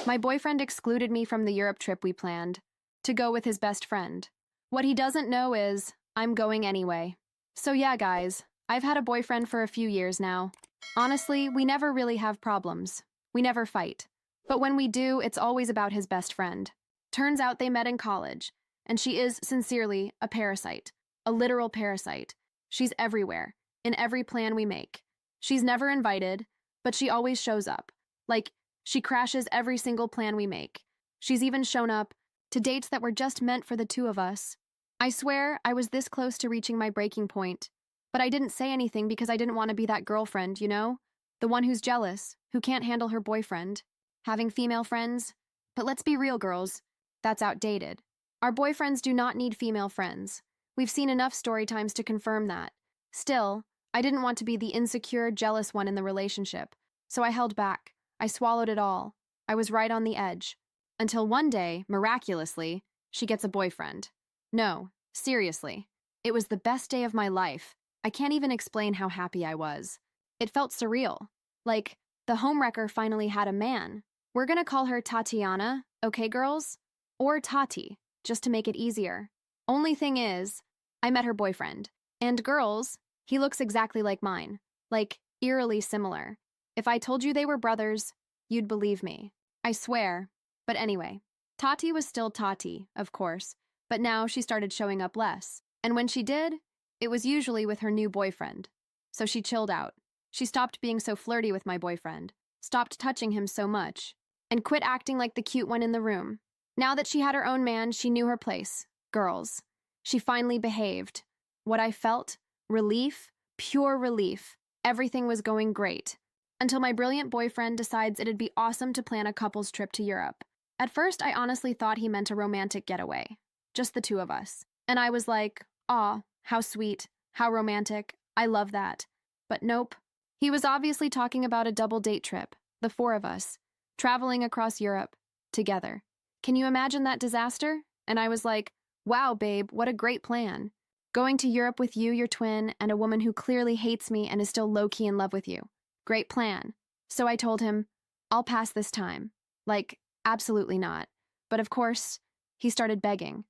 My boyfriend excluded me from the Europe trip we planned to go with his best friend. What he doesn't know is I'm going anyway. So yeah, guys, I've had a boyfriend for a few years now. Honestly, we never really have problems. We never fight. But when we do, it's always about his best friend. Turns out they met in college, and she is sincerely a parasite, a literal parasite. She's everywhere, in every plan we make. She's never invited, but she always shows up. Like, she crashes every single plan we make. She's even shown up to dates that were just meant for the two of us. I swear I was this close to reaching my breaking point, but I didn't say anything because I didn't want to be that girlfriend, you know? The one who's jealous, who can't handle her boyfriend. Having female friends? But let's be real, girls. That's outdated. Our boyfriends do not need female friends. We've seen enough story times to confirm that. Still, I didn't want to be the insecure, jealous one in the relationship, so I held back. I swallowed it all. I was right on the edge. Until one day, miraculously, she gets a boyfriend. No, seriously. It was the best day of my life. I can't even explain how happy I was. It felt surreal. Like, the homewrecker finally had a man. We're gonna call her Tatiana, okay, girls? Or Tati, just to make it easier. Only thing is, I met her boyfriend. And girls, he looks exactly like mine. Like, eerily similar. If I told you they were brothers, you'd believe me. I swear. But anyway, Tati was still Tati, of course, but now she started showing up less. And when she did, it was usually with her new boyfriend. So she chilled out. She stopped being so flirty with my boyfriend, stopped touching him so much, and quit acting like the cute one in the room. Now that she had her own man, she knew her place. Girls. She finally behaved. What I felt? Relief. Pure relief. Everything was going great. Until my brilliant boyfriend decides it'd be awesome to plan a couple's trip to Europe. At first, I honestly thought he meant a romantic getaway. Just the two of us. And I was like, aw, how sweet, how romantic, I love that. But nope. He was obviously talking about a double date trip, the four of us, traveling across Europe, together. Can you imagine that disaster? And I was like, wow, babe, what a great plan. Going to Europe with you, your twin, and a woman who clearly hates me and is still low-key in love with you. Great plan. So I told him, I'll pass this time. Like, absolutely not. But of course, he started begging,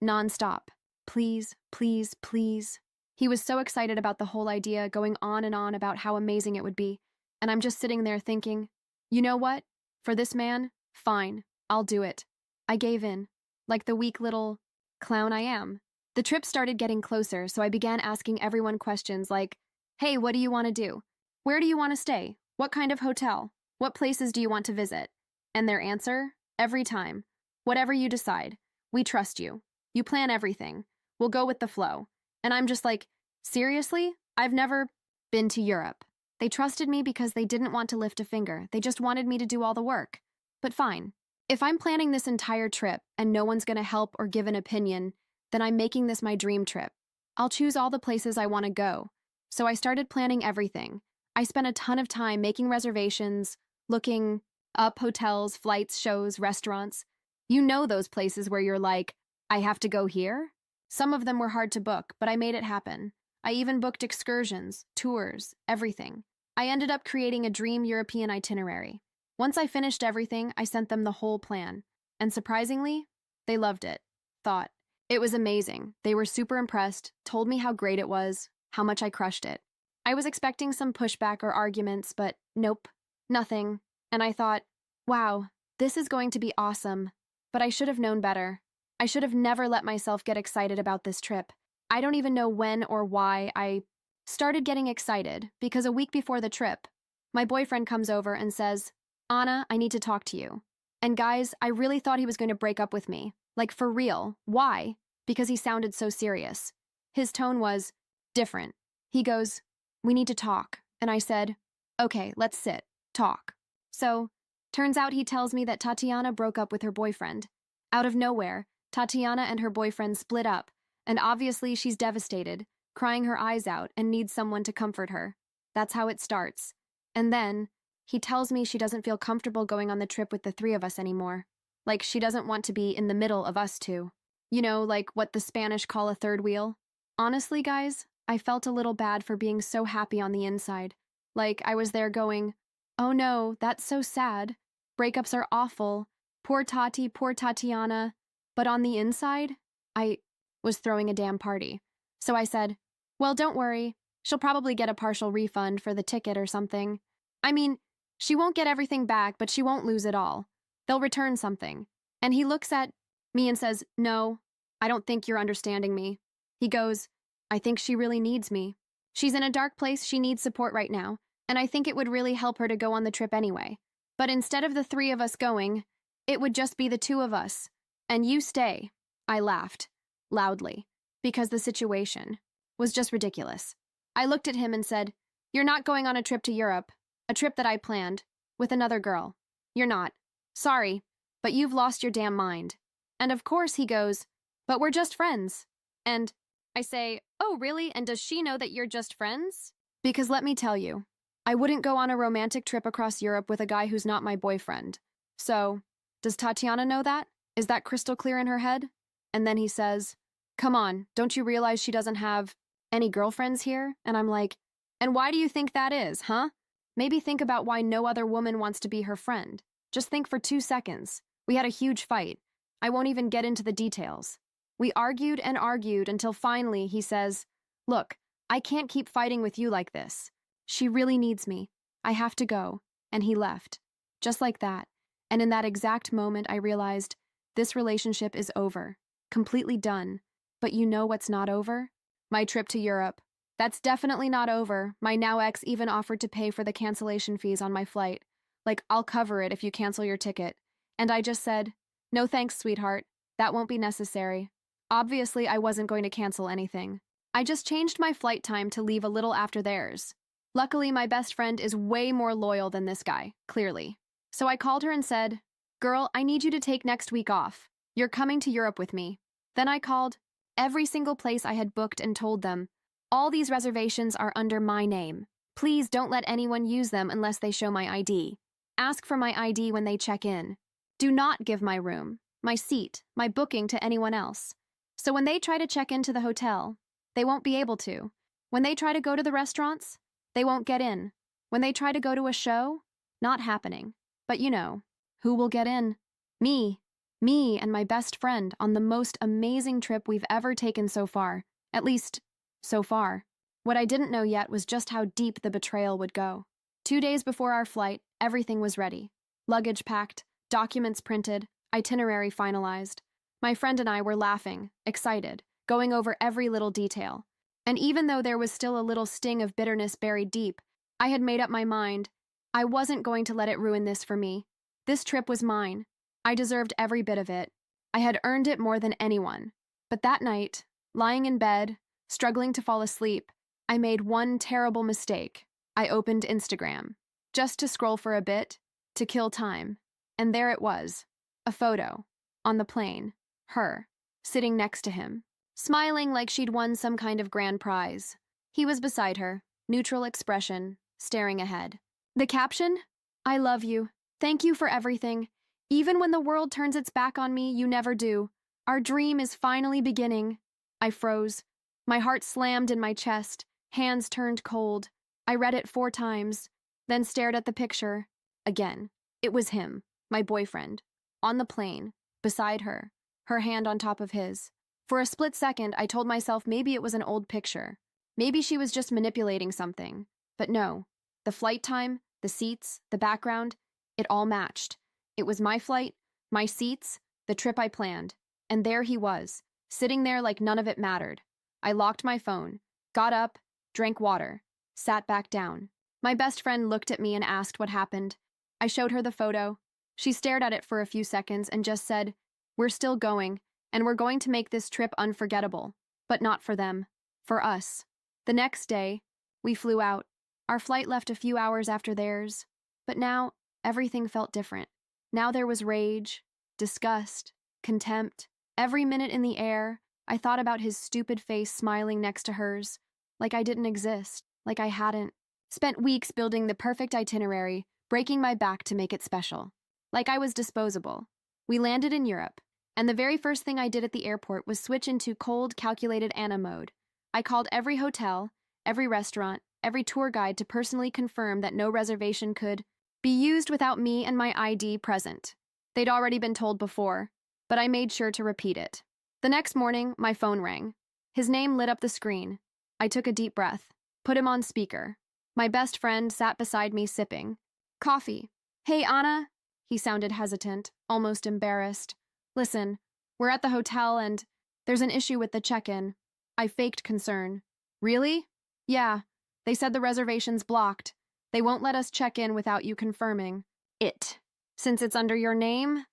nonstop. Please, please, please. He was so excited about the whole idea, going on and on about how amazing it would be. And I'm just sitting there thinking, you know what? For this man, fine, I'll do it. I gave in, like the weak little clown I am. The trip started getting closer, so I began asking everyone questions like, hey, what do you want to do? Where do you want to stay? What kind of hotel? What places do you want to visit? And their answer? Every time. Whatever you decide. We trust you. You plan everything. We'll go with the flow. And I'm just like, seriously? I've never been to Europe. They trusted me because they didn't want to lift a finger. They just wanted me to do all the work. But fine. If I'm planning this entire trip and no one's going to help or give an opinion, then I'm making this my dream trip. I'll choose all the places I want to go. So I started planning everything. I spent a ton of time making reservations, looking up hotels, flights, shows, restaurants. You know those places where you're like, I have to go here? Some of them were hard to book, but I made it happen. I even booked excursions, tours, everything. I ended up creating a dream European itinerary. Once I finished everything, I sent them the whole plan. And surprisingly, they loved it. Thought. It was amazing. They were super impressed, told me how great it was, how much I crushed it. I was expecting some pushback or arguments, but nope, nothing. And I thought, wow, this is going to be awesome. But I should have known better. I should have never let myself get excited about this trip. I don't even know when or why I started getting excited, because a week before the trip, my boyfriend comes over and says, Anna, I need to talk to you. And guys, I really thought he was going to break up with me. Like, for real. Why? Because he sounded so serious. His tone was different. He goes, we need to talk. And I said, okay, let's sit, talk. So, turns out he tells me that Tatiana broke up with her boyfriend. Out of nowhere, Tatiana and her boyfriend split up, and obviously she's devastated, crying her eyes out and needs someone to comfort her. That's how it starts. And then, he tells me she doesn't feel comfortable going on the trip with the three of us anymore. Like, she doesn't want to be in the middle of us two. You know, like what the Spanish call a third wheel? Honestly, guys, I felt a little bad for being so happy on the inside. Like, I was there going, oh no, that's so sad. Breakups are awful. Poor Tati, poor Tatiana. But on the inside, I was throwing a damn party. So I said, well, don't worry. She'll probably get a partial refund for the ticket or something. I mean, she won't get everything back, but she won't lose it all. They'll return something. And he looks at me and says, no, I don't think you're understanding me. He goes, I think she really needs me. She's in a dark place, she needs support right now, and I think it would really help her to go on the trip anyway. But instead of the three of us going, it would just be the two of us. And you stay. I laughed, loudly, because the situation was just ridiculous. I looked at him and said, you're not going on a trip to Europe, a trip that I planned, with another girl. You're not. Sorry, but you've lost your damn mind. And of course he goes, but we're just friends. And I say, oh really, and does she know that you're just friends? Because let me tell you, I wouldn't go on a romantic trip across Europe with a guy who's not my boyfriend. So, does Tatiana know that? Is that crystal clear in her head? And then he says, come on, don't you realize she doesn't have any girlfriends here? And I'm like, and why do you think that is, huh? Maybe think about why no other woman wants to be her friend. Just think for 2 seconds. We had a huge fight. I won't even get into the details. We argued and argued until finally he says, look, I can't keep fighting with you like this. She really needs me. I have to go. And he left. Just like that. And in that exact moment, I realized this relationship is over. Completely done. But you know what's not over? My trip to Europe. That's definitely not over. My now ex even offered to pay for the cancellation fees on my flight. Like, I'll cover it if you cancel your ticket. And I just said, no thanks, sweetheart. That won't be necessary. Obviously, I wasn't going to cancel anything. I just changed my flight time to leave a little after theirs. Luckily, my best friend is way more loyal than this guy, clearly. So I called her and said, girl, I need you to take next week off. You're coming to Europe with me. Then I called every single place I had booked and told them, all these reservations are under my name. Please don't let anyone use them unless they show my ID. Ask for my ID when they check in. Do not give my room, my seat, my booking to anyone else. So when they try to check into the hotel, they won't be able to. When they try to go to the restaurants, they won't get in. When they try to go to a show, not happening. But you know, who will get in? Me. Me and my best friend on the most amazing trip we've ever taken so far. At least, so far. What I didn't know yet was just how deep the betrayal would go. 2 days before our flight, everything was ready. Luggage packed, documents printed, itinerary finalized. My friend and I were laughing, excited, going over every little detail. And even though there was still a little sting of bitterness buried deep, I had made up my mind. I wasn't going to let it ruin this for me. This trip was mine. I deserved every bit of it. I had earned it more than anyone. But that night, lying in bed, struggling to fall asleep, I made one terrible mistake. I opened Instagram, just to scroll for a bit, to kill time. And there it was, a photo, on the plane, her, sitting next to him, smiling like she'd won some kind of grand prize. He was beside her, neutral expression, staring ahead. The caption? I love you. Thank you for everything. Even when the world turns its back on me, you never do. Our dream is finally beginning. I froze. My heart slammed in my chest, hands turned cold. I read it 4 times, then stared at the picture. Again. It was him, my boyfriend, on the plane, beside her, her hand on top of his. For a split second, I told myself maybe it was an old picture. Maybe she was just manipulating something. But no. The flight time, the seats, the background, it all matched. It was my flight, my seats, the trip I planned. And there he was, sitting there like none of it mattered. I locked my phone, got up, drank water, sat back down. My best friend looked at me and asked what happened. I showed her the photo. She stared at it for a few seconds and just said, we're still going, and we're going to make this trip unforgettable. But not for them. For us. The next day, we flew out. Our flight left a few hours after theirs. But now, everything felt different. Now there was rage, disgust, contempt. Every minute in the air, I thought about his stupid face smiling next to hers, like I didn't exist, like I hadn't. Spent weeks building the perfect itinerary, breaking my back to make it special. Like I was disposable. We landed in Europe, and the very first thing I did at the airport was switch into cold, calculated Anna mode. I called every hotel, every restaurant, every tour guide to personally confirm that no reservation could Be used without me and my ID present. They'd already been told before, but I made sure to repeat it. The next morning, my phone rang. His name lit up the screen. I took a deep breath, put him on speaker. My best friend sat beside me sipping coffee. Hey, Anna. He sounded hesitant, almost embarrassed. Listen, we're at the hotel and there's an issue with the check-in. I faked concern. Really? Yeah. They said the reservation's blocked. They won't let us check in without you confirming it. Since it's under your name?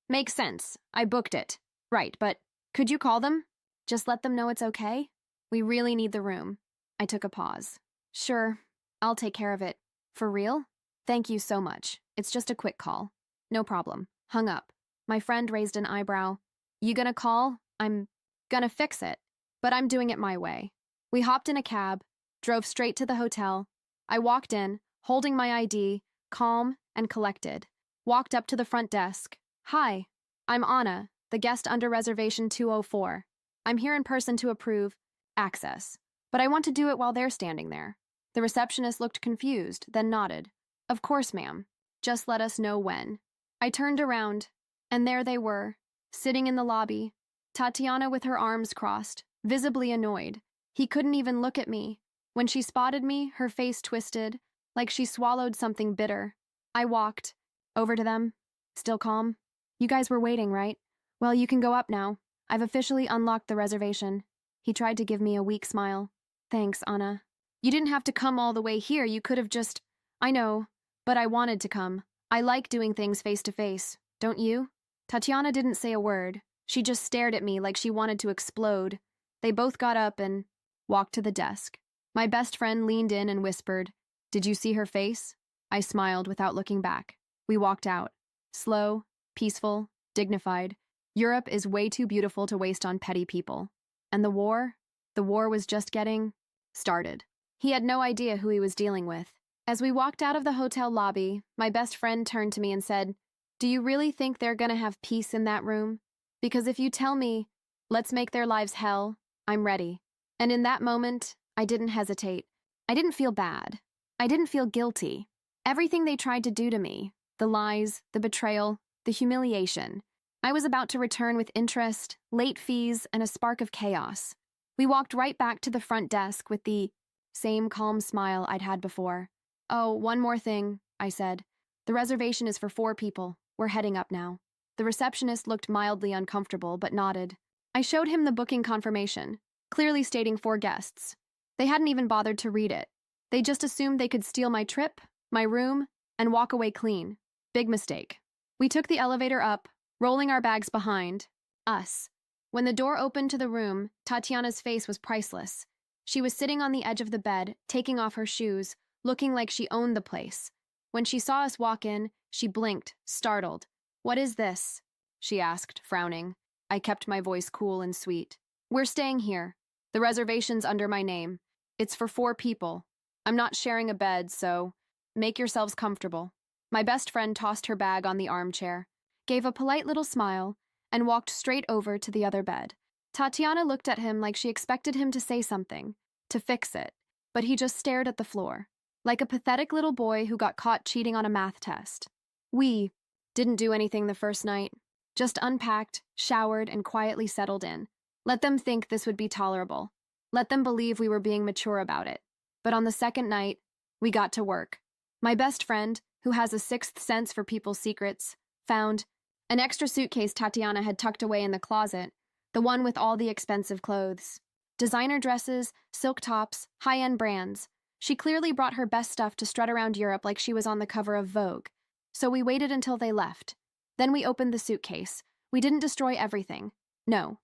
Makes sense. I booked it. Right, but could you call them? Just let them know it's okay? We really need the room. I took a pause. Sure, I'll take care of it. For real? Thank you so much. It's just a quick call. No problem. Hung up. My friend raised an eyebrow. You gonna call? I'm gonna fix it. But I'm doing it my way. We hopped in a cab, drove straight to the hotel. I walked in, holding my ID, calm and collected. Walked up to the front desk. Hi, I'm Anna, the guest under reservation 204. I'm here in person to approve access, but I want to do it while they're standing there. The receptionist looked confused, then nodded. Of course, ma'am. Just let us know when. I turned around, and there they were, sitting in the lobby, Tatiana with her arms crossed, visibly annoyed. He couldn't even look at me. When she spotted me, her face twisted, like she swallowed something bitter. I walked over to them, still calm. You guys were waiting, right? Well, you can go up now. I've officially unlocked the reservation. He tried to give me a weak smile. Thanks, Anna. You didn't have to come all the way here. You could have just... I know, but I wanted to come. I like doing things face to face, don't you? Tatiana didn't say a word. She just stared at me like she wanted to explode. They both got up and walked to the desk. My best friend leaned in and whispered, "Did you see her face?" I smiled without looking back. We walked out. Slow, peaceful, dignified. Europe is way too beautiful to waste on petty people. And the war was just getting started. He had no idea who he was dealing with. As we walked out of the hotel lobby, my best friend turned to me and said, "Do you really think they're gonna have peace in that room? Because if you tell me, let's make their lives hell, I'm ready." And in that moment, I didn't hesitate. I didn't feel bad. I didn't feel guilty. Everything they tried to do to me, the lies, the betrayal, the humiliation, I was about to return with interest, late fees, and a spark of chaos. We walked right back to the front desk with the same calm smile I'd had before. "Oh, one more thing," I said. "The reservation is for 4 people. We're heading up now." The receptionist looked mildly uncomfortable, but nodded. I showed him the booking confirmation, clearly stating 4 guests. They hadn't even bothered to read it. They just assumed they could steal my trip, my room, and walk away clean. Big mistake. We took the elevator up, rolling our bags behind us. When the door opened to the room, Tatiana's face was priceless. She was sitting on the edge of the bed, taking off her shoes, looking like she owned the place. When she saw us walk in, she blinked, startled. "What is this?" she asked, frowning. I kept my voice cool and sweet. "We're staying here. The reservation's under my name. It's for 4 people. I'm not sharing a bed, so make yourselves comfortable." My best friend tossed her bag on the armchair, gave a polite little smile, and walked straight over to the other bed. Tatiana looked at him like she expected him to say something, to fix it, but he just stared at the floor, like a pathetic little boy who got caught cheating on a math test. We didn't do anything the first night, just unpacked, showered, and quietly settled in. Let them think this would be tolerable. Let them believe we were being mature about it. But on the second night, we got to work. My best friend, who has a 6th sense for people's secrets, found an extra suitcase Tatiana had tucked away in the closet, the one with all the expensive clothes. Designer dresses, silk tops, high-end brands. She clearly brought her best stuff to strut around Europe like she was on the cover of Vogue. So we waited until they left. Then we opened the suitcase. We didn't destroy everything. No.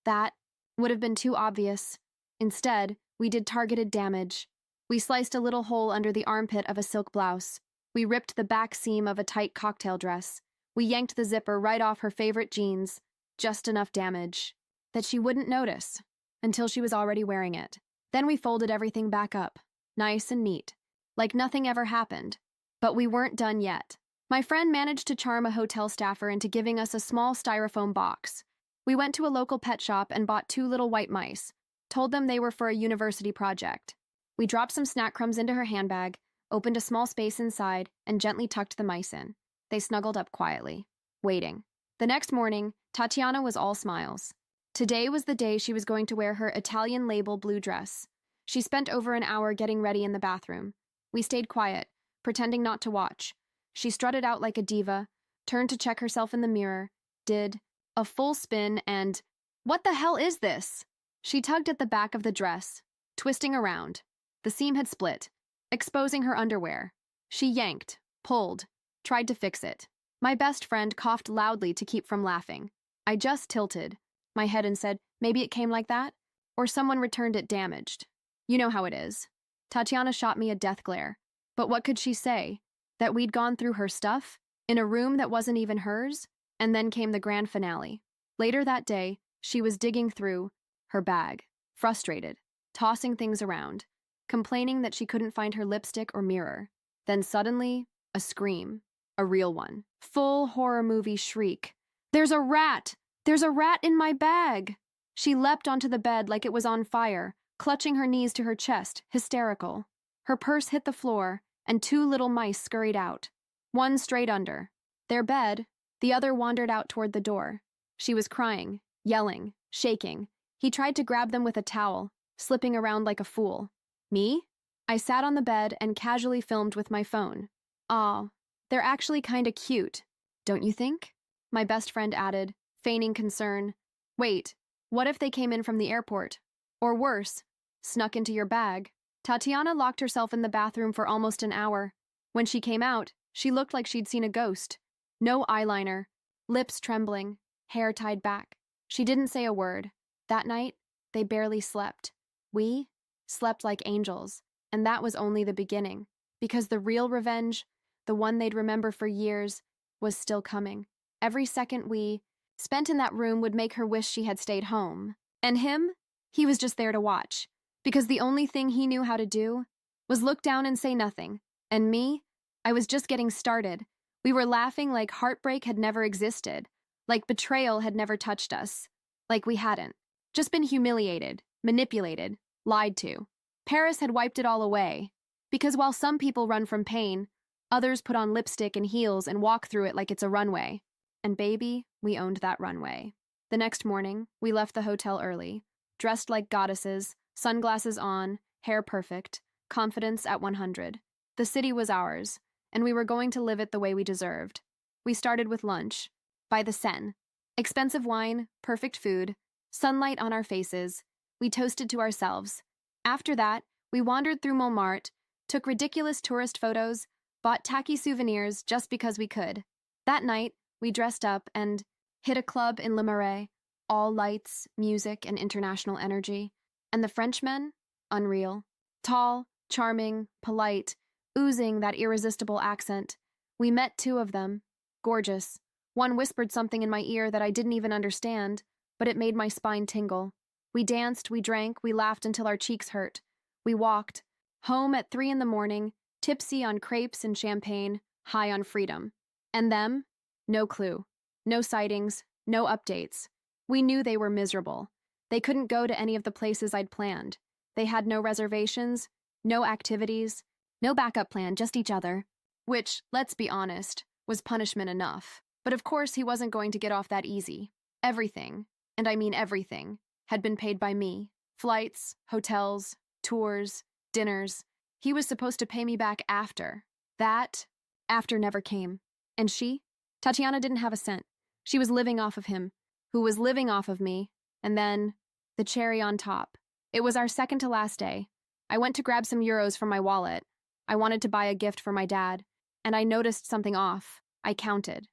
That would have been too obvious. Instead, we did targeted damage. We sliced a little hole under the armpit of a silk blouse. We ripped the back seam of a tight cocktail dress. We yanked the zipper right off her favorite jeans. Just enough damage that she wouldn't notice until she was already wearing it. Then we folded everything back up, nice and neat, like nothing ever happened. But we weren't done yet. My friend managed to charm a hotel staffer into giving us a small styrofoam box. We went to a local pet shop and bought 2 little white mice, told them they were for a university project. We dropped some snack crumbs into her handbag, opened a small space inside, and gently tucked the mice in. They snuggled up quietly, waiting. The next morning, Tatiana was all smiles. Today was the day she was going to wear her Italian label blue dress. She spent over an hour getting ready in the bathroom. We stayed quiet, pretending not to watch. She strutted out like a diva, turned to check herself in the mirror, did a full spin, and, "What the hell is this?" She tugged at the back of the dress, twisting around. The seam had split, exposing her underwear. She yanked, pulled, tried to fix it. My best friend coughed loudly to keep from laughing. I just tilted my head and said, "Maybe it came like that? Or someone returned it damaged. You know how it is." Tatiana shot me a death glare. But what could she say? That we'd gone through her stuff? In a room that wasn't even hers? And then came the grand finale. Later that day, she was digging through her bag, frustrated, tossing things around, complaining that she couldn't find her lipstick or mirror. Then suddenly, a scream. A real one. Full horror movie shriek. "There's a rat! There's a rat in my bag!" She leapt onto the bed like it was on fire, clutching her knees to her chest, hysterical. Her purse hit the floor, and 2 little mice scurried out. One straight under their bed, the other wandered out toward the door. She was crying, yelling, shaking. He tried to grab them with a towel, slipping around like a fool. Me? I sat on the bed and casually filmed with my phone. "Aw, they're actually kinda cute, don't you think?" My best friend added, feigning concern. "Wait, what if they came in from the airport? Or worse, snuck into your bag?" Tatiana locked herself in the bathroom for almost an hour. When she came out, she looked like she'd seen a ghost. No eyeliner, lips trembling, hair tied back. She didn't say a word. That night, they barely slept. We slept like angels, and that was only the beginning, because the real revenge, the one they'd remember for years, was still coming. Every second we spent in that room would make her wish she had stayed home. And him? He was just there to watch, because the only thing he knew how to do was look down and say nothing. And me? I was just getting started. We were laughing like heartbreak had never existed, like betrayal had never touched us, like we hadn't. Just been humiliated, manipulated, lied to. Paris had wiped it all away, because while some people run from pain, others put on lipstick and heels and walk through it like it's a runway. And baby, we owned that runway. The next morning, we left the hotel early, dressed like goddesses, sunglasses on, hair perfect, confidence at 100. The city was ours, and we were going to live it the way we deserved. We started with lunch, by the Seine. Expensive wine, perfect food, sunlight on our faces. We toasted to ourselves. After that, we wandered through Montmartre, took ridiculous tourist photos, bought tacky souvenirs just because we could. That night, we dressed up and hit a club in Le Marais, all lights, music, and international energy. And the Frenchmen? Unreal. Tall, charming, polite, oozing that irresistible accent. We met 2 of them. Gorgeous. One whispered something in my ear that I didn't even understand, but it made my spine tingle. We danced, we drank, we laughed until our cheeks hurt. We walked. Home at 3 in the morning, tipsy on crepes and champagne, high on freedom. And them? No clue. No sightings, no updates. We knew they were miserable. They couldn't go to any of the places I'd planned. They had no reservations, no activities, no backup plan, just each other. Which, let's be honest, was punishment enough. But of course he wasn't going to get off that easy. Everything, and I mean everything, had been paid by me. Flights, hotels, tours, dinners. He was supposed to pay me back after. That after never came. And she? Tatiana didn't have a cent. She was living off of him, who was living off of me, and then the cherry on top. It was our second to last day. I went to grab some euros from my wallet. I wanted to buy a gift for my dad, and I noticed something off. I counted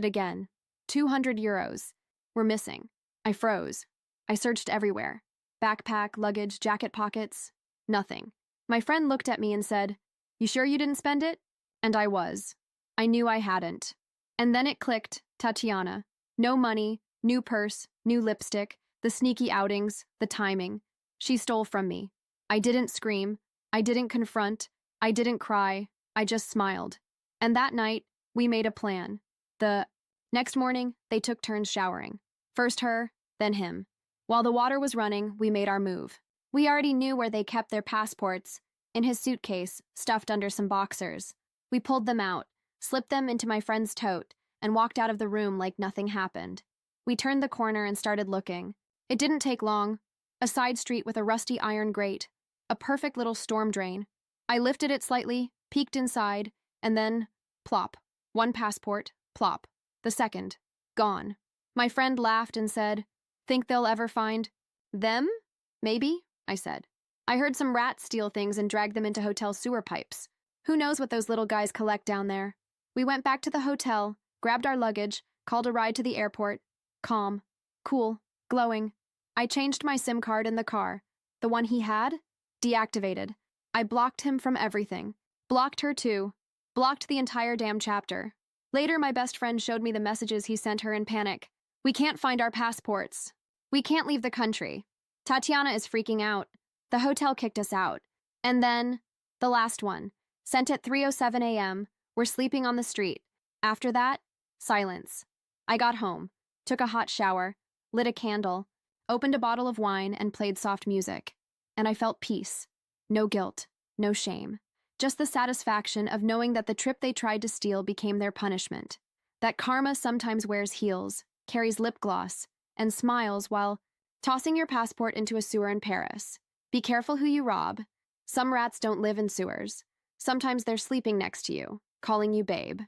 again. 200 euros were missing. I froze. I searched everywhere. Backpack, luggage, jacket pockets. Nothing. My friend looked at me and said, "You sure you didn't spend it?" And I was. I knew I hadn't. And then it clicked, Tatiana. No money, new purse, new lipstick, the sneaky outings, the timing. She stole from me. I didn't scream. I didn't confront. I didn't cry. I just smiled. And that night, we made a plan. The next morning, they took turns showering. First her, then him. While the water was running, we made our move. We already knew where they kept their passports, in his suitcase, stuffed under some boxers. We pulled them out, slipped them into my friend's tote, and walked out of the room like nothing happened. We turned the corner and started looking. It didn't take long. A side street with a rusty iron grate. A perfect little storm drain. I lifted it slightly, peeked inside, and then, plop. One passport, plop. The second, gone. My friend laughed and said, "Think they'll ever find them?" "Maybe," I said. "I heard some rats steal things and drag them into hotel sewer pipes. Who knows what those little guys collect down there?" We went back to the hotel, grabbed our luggage, called a ride to the airport. Calm, cool, glowing. I changed my SIM card in the car. The one he had? Deactivated. I blocked him from everything. Blocked her too. Blocked the entire damn chapter. Later, my best friend showed me the messages he sent her in panic. "We can't find our passports. We can't leave the country. Tatiana is freaking out. The hotel kicked us out." And then, the last one, sent at 3:07 a.m., we're sleeping on the street. After that, silence. I got home, took a hot shower, lit a candle, opened a bottle of wine, and played soft music. And I felt peace. No guilt, no shame. Just the satisfaction of knowing that the trip they tried to steal became their punishment. That karma sometimes wears heels, carries lip gloss, and smiles while tossing your passport into a sewer in Paris. Be careful who you rob. Some rats don't live in sewers. Sometimes they're sleeping next to you, calling you babe.